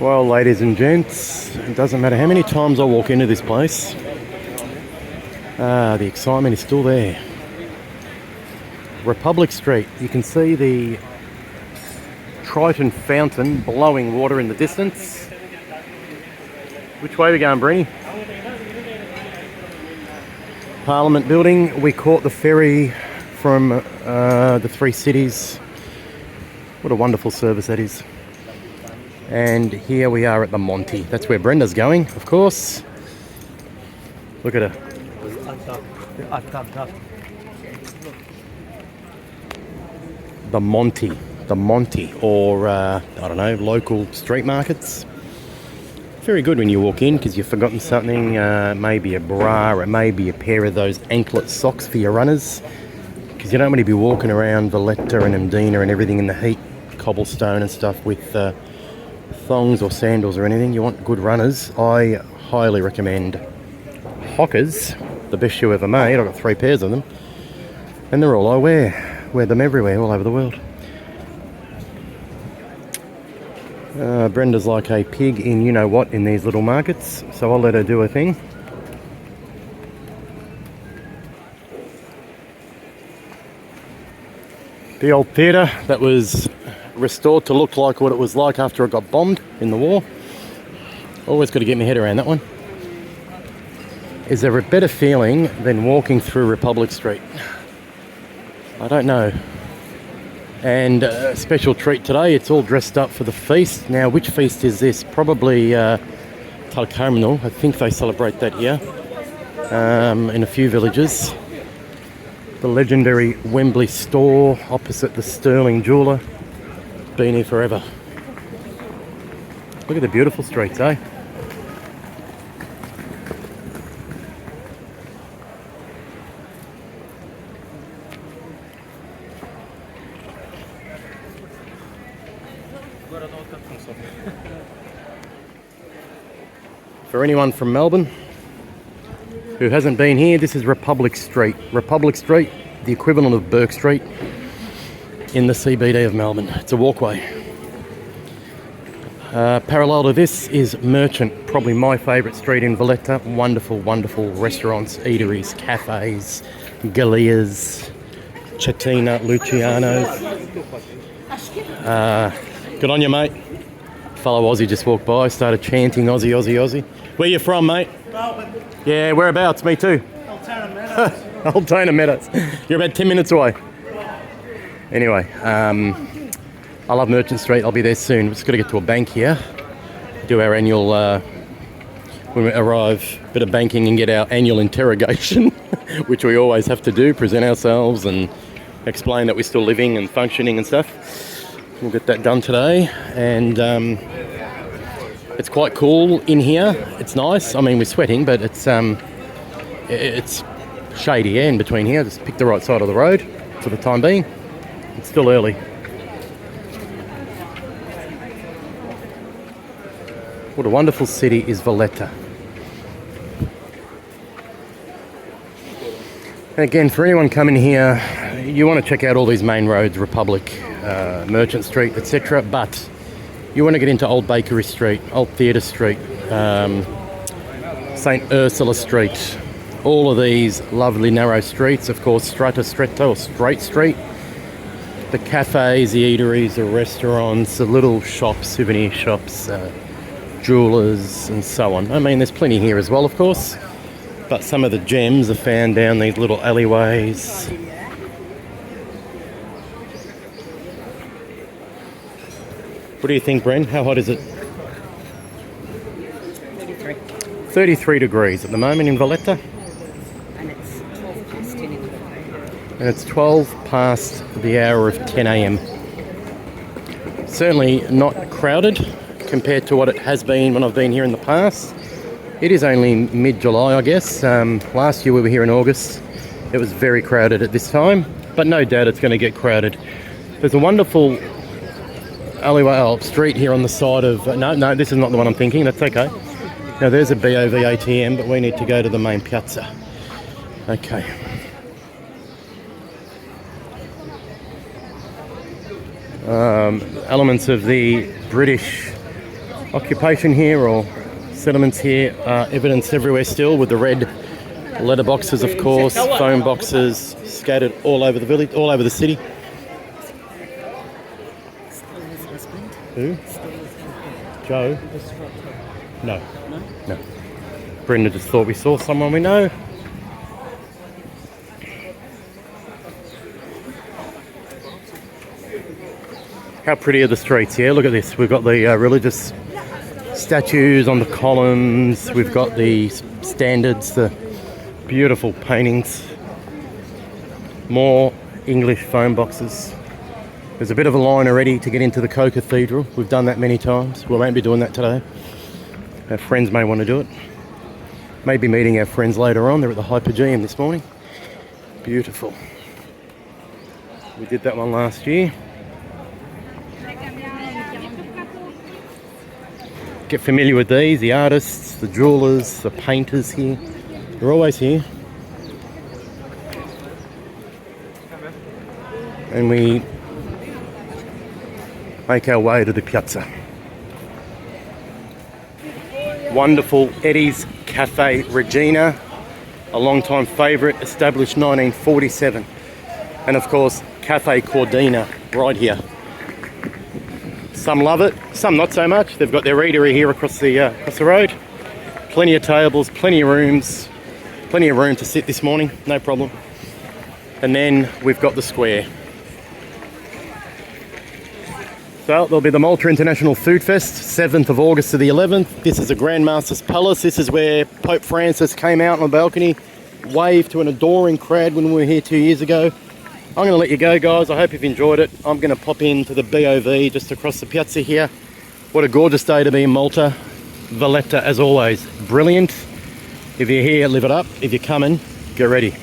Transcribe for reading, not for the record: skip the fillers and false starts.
Well, ladies and gents, it doesn't matter how many times I walk into this place, the excitement is still there. Republic Street, you can see the Triton fountain blowing water in the distance. Which way are we going, Brini? Parliament building. We caught the ferry from the three cities. What a wonderful service that is. And here we are at the Monty. That's where Brenda's going, of course. Look at her. The Monty, or I don't know, local street markets. Very good when you walk in because you've forgotten something, maybe a bra, or it may be a pair of those anklet socks for your runners, because you don't want to be walking around Valletta and Mdina and everything in the heat, cobblestone and stuff with thongs or sandals or anything. You want good runners. I highly recommend Hockers, the best shoe ever made. I've got 3 pairs of them and they're all I wear them everywhere, all over the world. Brenda's like a pig in you-know-what in these little markets, so I'll let her do her thing. The old theatre that was restored to look like what it was like after it got bombed in the war. Always got to get my head around that one. Is there a better feeling than walking through Republic Street? I don't know. And a special treat today, it's all dressed up for the feast. Now, which feast is this? Probably Talcarminal. I think they celebrate that here in a few villages. The legendary Wembley store opposite the Sterling Jeweller. Been here forever. Look at the beautiful streets, eh? For anyone from Melbourne who hasn't been here, this is Republic Street. Republic Street, the equivalent of Burke Street in the CBD of Melbourne. It's a walkway. Parallel to this is Merchant, probably my favourite street in Valletta. Wonderful, wonderful restaurants, eateries, cafes, Gallias, Chattina, Luciano's. Good on you, mate. Fellow Aussie just walked by, started chanting Aussie, Aussie, Aussie. Where you from, mate? Melbourne. Yeah, whereabouts? Me too. Altona Meadows. You're about 10 minutes away. Anyway, I love Merchant Street. I'll be there soon. We've just got to get to a bank here. Do our annual, when we arrive, bit of banking and get our annual interrogation, which we always have to do, present ourselves and explain that we're still living and functioning and stuff. We'll get that done today. And it's quite cool in here. It's nice. I mean, we're sweating, but it's shady air in between here. Just pick the right side of the road for the time being. It's still early. What a wonderful city is Valletta. And again, for anyone coming here, you want to check out all these main roads, Republic, Merchant Street, etc. But you want to get into Old Bakery Street, Old Theatre Street, St Ursula Street. All of these lovely narrow streets, of course, Strata Stretto or Straight Street. The cafes, the eateries, the restaurants, the little shops, souvenir shops, jewellers and so on. I mean, there's plenty here as well, of course, but some of the gems are found down these little alleyways. What do you think, Bren? How hot is it? 33. 33 degrees at the moment in Valletta. And it's 12 past 10 in the morning. And it's 12 past the hour of 10 a.m. Certainly not crowded compared to what it has been when I've been here in the past. It is only mid-July, I guess. Last year we were here in August. It was very crowded at this time, but no doubt it's going to get crowded. There's a wonderful alleyway, street here on the side of... No, this is not the one I'm thinking. That's okay. Now there's a BOV ATM, but we need to go to the main piazza. Okay. Elements of the British occupation here or settlements here. Evidence everywhere still with the red letter boxes, of course, phone boxes scattered all over the village, all over the city. His husband. Who? Joe? No. No. Brenda just thought we saw someone we know. How pretty are the streets here? Look at this. We've got the religious statues on the columns. We've got the standards, the beautiful paintings. More English phone boxes. There's a bit of a line already to get into the Cathedral. We've done that many times. We won't be doing that today. Our friends may want to do it. Maybe meeting our friends later on. They're at the Hypogeum this morning. Beautiful. We did that one last year. Get familiar with these, the artists, the jewellers, the painters here. They're always here. And we make our way to the piazza. Wonderful Eddie's Cafe Regina, a long-time favourite, established 1947. And of course, Cafe Cordina right here. Some love it, some not so much. They've got their eatery here across the road. Plenty of tables, plenty of rooms, plenty of room to sit this morning, no problem. And then we've got the square. So there'll be the Malta International Food Fest, 7th of August to the 11th. This is the Grand Master's Palace. This is where Pope Francis came out on the balcony, waved to an adoring crowd when we were here 2 years ago. I'm going to let you go, guys. I hope you've enjoyed it. I'm going to pop into the BOV just across the piazza here. What a gorgeous day to be in Malta. Valletta, as always, brilliant. If you're here, live it up. If you're coming, get ready.